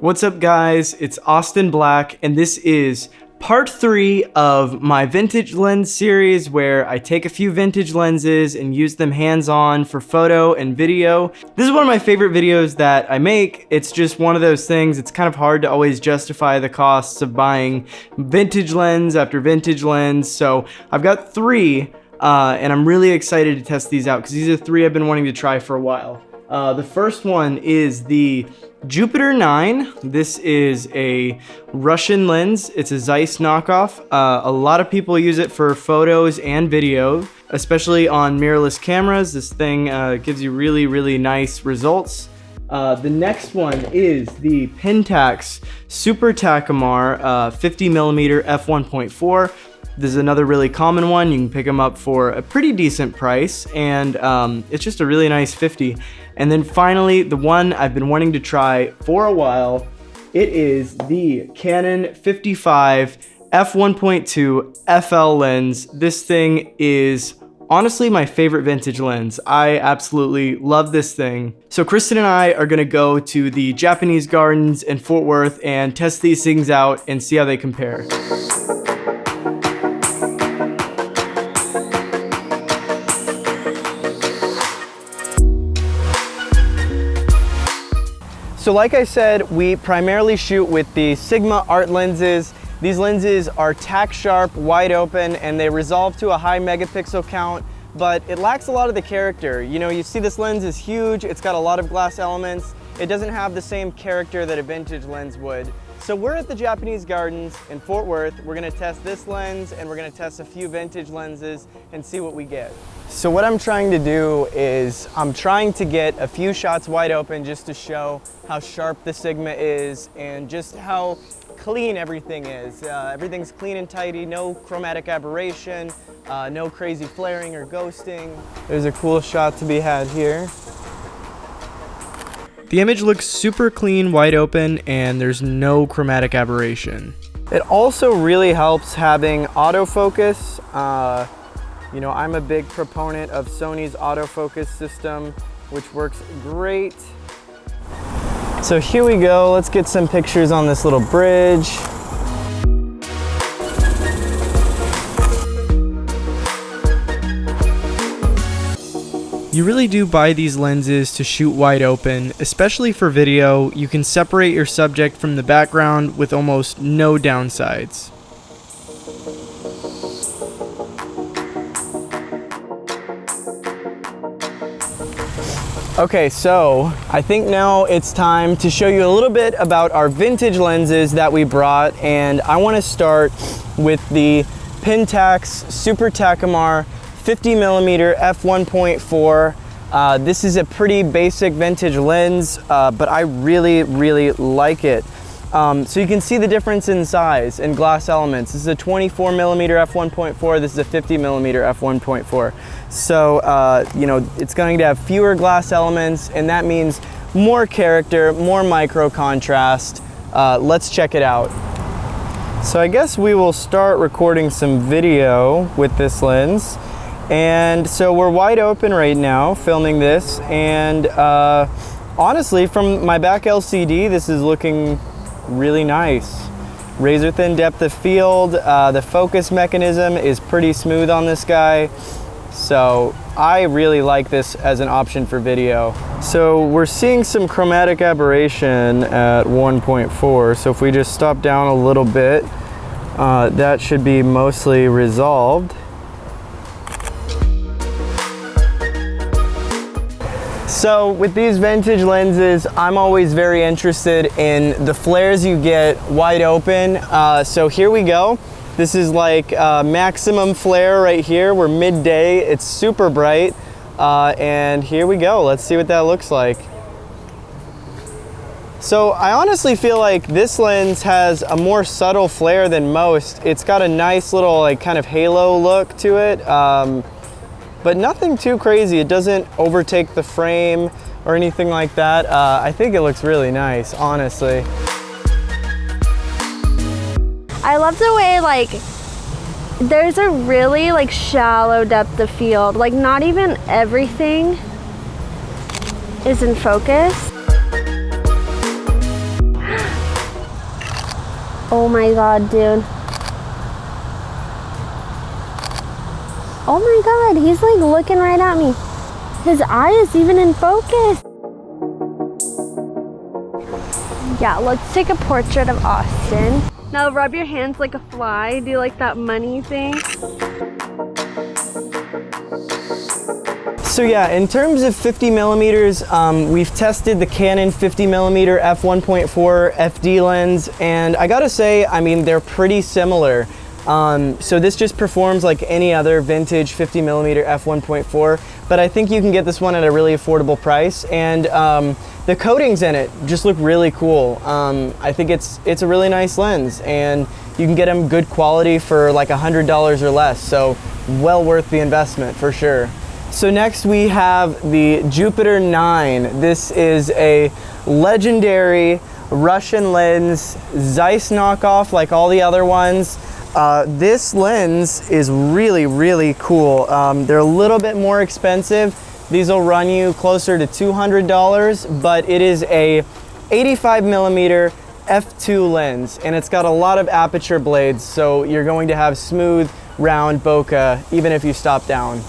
What's up guys, it's Austin Black and this is part 3 of my vintage lens series where I take a few vintage lenses and use them hands-on for photo and video. This is one of my favorite videos that I make. It's just one of those things, it's kind of hard to always justify the costs of buying vintage lens after vintage lens. So I've got 3 and I'm really excited to test these out because these are 3 I've been wanting to try for a while. The first one is the Jupiter 9. This is a Russian lens. It's a Zeiss knockoff. A lot of people use it for photos and video, especially on mirrorless cameras. This thing gives you really nice results. The next one is the Pentax Super Takumar 50mm f1.4. This is another really common one. You can pick them up for a pretty decent price, and it's just a really nice 50. And then finally, the one I've been wanting to try for a while, it is the Canon 55 f1.2 FL lens. This thing is honestly my favorite vintage lens. I absolutely love this thing. So Kristen and I are gonna go to the Japanese gardens in Fort Worth and test these things out and see how they compare. So like I said, we primarily shoot with the Sigma art lenses. These lenses are tack sharp, wide open, and they resolve to a high megapixel count, but it lacks a lot of the character. You know, you see this lens is huge, it's got a lot of glass elements. It doesn't have the same character that a vintage lens would. So we're at the Japanese gardens in Fort Worth. We're gonna test this lens and we're gonna test a few vintage lenses and see what we get. So what I'm trying to do is I'm trying to get a few shots wide open just to show how sharp the Sigma is and just how clean everything is. Everything's clean and tidy, no chromatic aberration, no crazy flaring or ghosting. There's a cool shot to be had here. The image looks super clean, wide open, and there's no chromatic aberration. It also really helps having autofocus. You know, I'm a big proponent of Sony's autofocus system, which works great. So here we go, let's get some pictures on this little bridge. You really do buy these lenses to shoot wide open, especially for video. You can separate your subject from the background with almost no downsides. Okay, so I think now it's time to show you a little bit about our vintage lenses that we brought, and I want to start with the Pentax Super Takumar 50mm f1.4. This is a pretty basic vintage lens, but I really like it. So you can see the difference in size and glass elements. This is a 24mm f1.4, this is a 50mm f1.4. So, you know, it's going to have fewer glass elements, and that means more character, more micro contrast. Let's check it out. So I guess we will start recording some video with this lens. And so we're wide open right now filming this, and honestly, from my back LCD, this is looking really nice. Razor thin depth of field. The focus mechanism is pretty smooth on this guy, so I really like this as an option for video. So we're seeing some chromatic aberration at 1.4, so if we just stop down a little bit, that should be mostly resolved. So with these vintage lenses, I'm always very interested in the flares you get wide open. So here we go. This is like maximum flare right here. We're midday, it's super bright. And here we go, let's see what that looks like. So I honestly feel like this lens has a more subtle flare than most. It's got a nice little like kind of halo look to it. But nothing too crazy. It doesn't overtake the frame or anything like that. I think it looks really nice, honestly. I love the way like there's a really like shallow depth of field. Like not even everything is in focus. Oh my God, dude. Oh my God, he's like looking right at me. His eye is even in focus. Yeah, let's take a portrait of Austin. Now rub your hands like a fly. Do you like that money thing? So yeah, in terms of 50 millimeters, we've tested the Canon 50 millimeter f1.4 FD lens, and I gotta say, I mean, they're pretty similar. So this just performs like any other vintage 50 millimeter f1.4, but I think you can get this one at a really affordable price, and the coatings in it just look really cool. I think it's a really nice lens, and you can get them good quality for like $100 or less, so well worth the investment for sure. So next we have the Jupiter 9. This is a legendary Russian lens, Zeiss knockoff like all the other ones. This lens is really, really cool. They're a little bit more expensive. These will run you closer to $200, but it is a 85 millimeter f2 lens, and it's got a lot of aperture blades, so you're going to have smooth, round bokeh even if you stop down.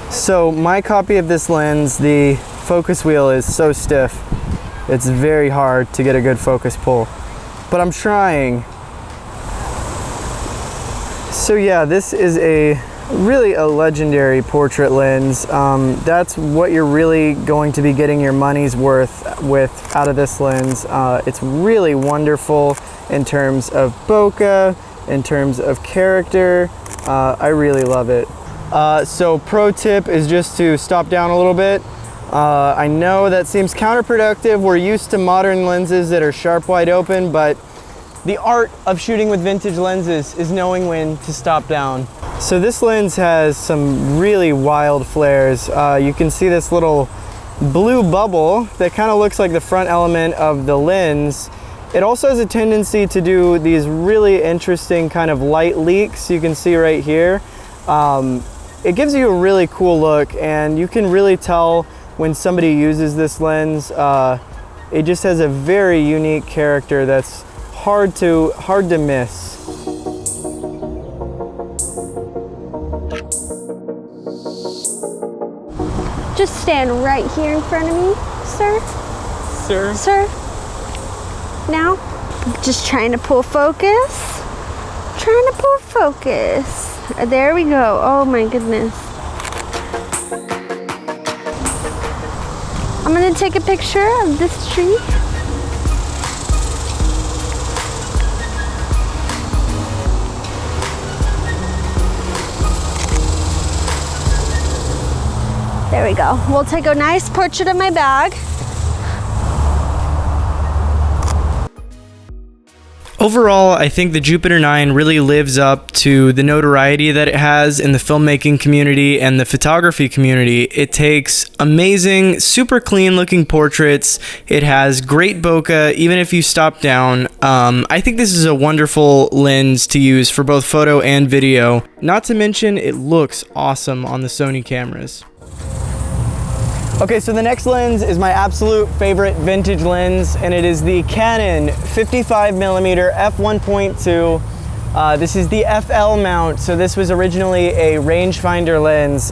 So my copy of this lens, the focus wheel is so stiff, it's very hard to get a good focus pull, but I'm trying. So yeah, this is really a legendary portrait lens. That's what you're really going to be getting your money's worth with out of this lens. It's really wonderful in terms of bokeh, in terms of character. I really love it. So pro tip is just to stop down a little bit. I know that seems counterproductive. We're used to modern lenses that are sharp wide open, but the art of shooting with vintage lenses is knowing when to stop down. So this lens has some really wild flares. You can see this little blue bubble that kind of looks like the front element of the lens. It also has a tendency to do these really interesting kind of light leaks. You can see right here. It gives you a really cool look, and you can really tell when somebody uses this lens. It just has a very unique character that's hard to miss. Just stand right here in front of me, sir. Sir? Sir. Now, just trying to pull focus. Trying to pull focus. There we go. Oh my goodness. I'm gonna take a picture of this tree. There we go. We'll take a nice portrait of my bag. Overall, I think the Jupiter 9 really lives up to the notoriety that it has in the filmmaking community and the photography community. It takes amazing, super clean looking portraits. It has great bokeh, even if you stop down. I think this is a wonderful lens to use for both photo and video. Not to mention, it looks awesome on the Sony cameras. Okay, so the next lens is my absolute favorite vintage lens, and it is the Canon 55mm f1.2. This is the FL mount, so this was originally a rangefinder lens,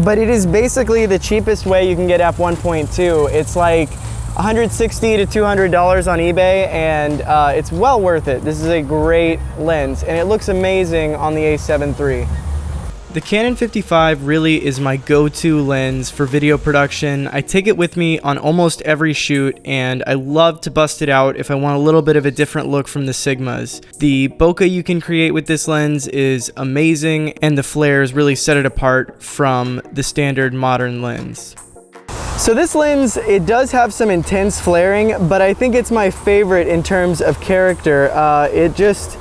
but it is basically the cheapest way you can get f1.2. It's like $160 to $200 on eBay, and it's well worth it. This is a great lens, and it looks amazing on the A7 III. The Canon 55 really is my go-to lens for video production. I take it with me on almost every shoot, and I love to bust it out if I want a little bit of a different look from the Sigmas. The bokeh you can create with this lens is amazing, and the flares really set it apart from the standard modern lens. So this lens, it does have some intense flaring, but I think it's my favorite in terms of character. It just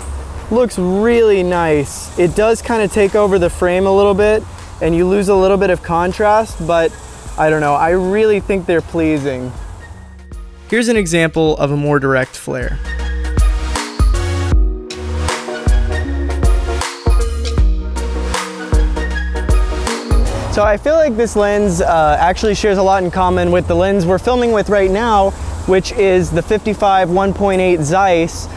looks really nice. It does kind of take over the frame a little bit, and you lose a little bit of contrast, but I don't know, I really think they're pleasing. Here's an example of a more direct flare. So I feel like this lens actually shares a lot in common with the lens we're filming with right now, which is the 55 1.8 Zeiss.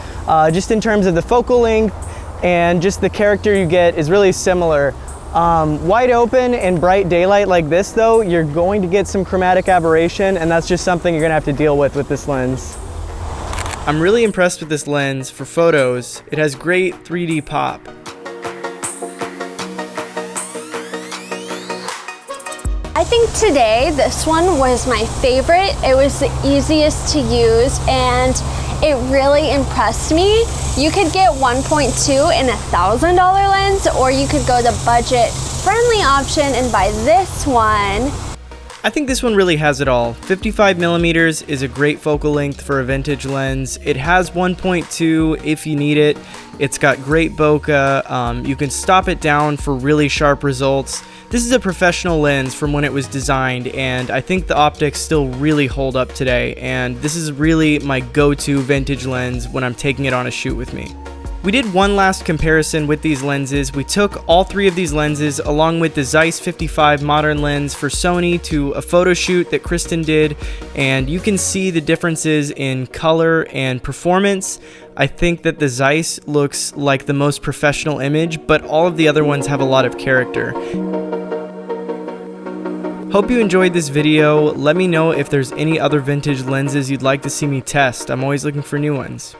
just in terms of the focal length and just the character you get is really similar. Wide open and bright daylight like this though, you're going to get some chromatic aberration, and that's just something you're gonna have to deal with this lens. I'm really impressed with this lens for photos. It has great 3D pop. I think today this one was my favorite. It was the easiest to use and it really impressed me. You could get 1.2 in $1,000 lens, or you could go the budget friendly option and buy this one. I think this one really has it all. 55mm is a great focal length for a vintage lens. It has 1.2 if you need it. It's got great bokeh. You can stop it down for really sharp results. This is a professional lens from when it was designed, and I think the optics still really hold up today, and this is really my go-to vintage lens when I'm taking it on a shoot with me. We did one last comparison with these lenses. We took all three of these lenses along with the Zeiss 55 modern lens for Sony to a photo shoot that Kristen did, and you can see the differences in color and performance. I think that the Zeiss looks like the most professional image, but all of the other ones have a lot of character. Hope you enjoyed this video. Let me know if there's any other vintage lenses you'd like to see me test. I'm always looking for new ones.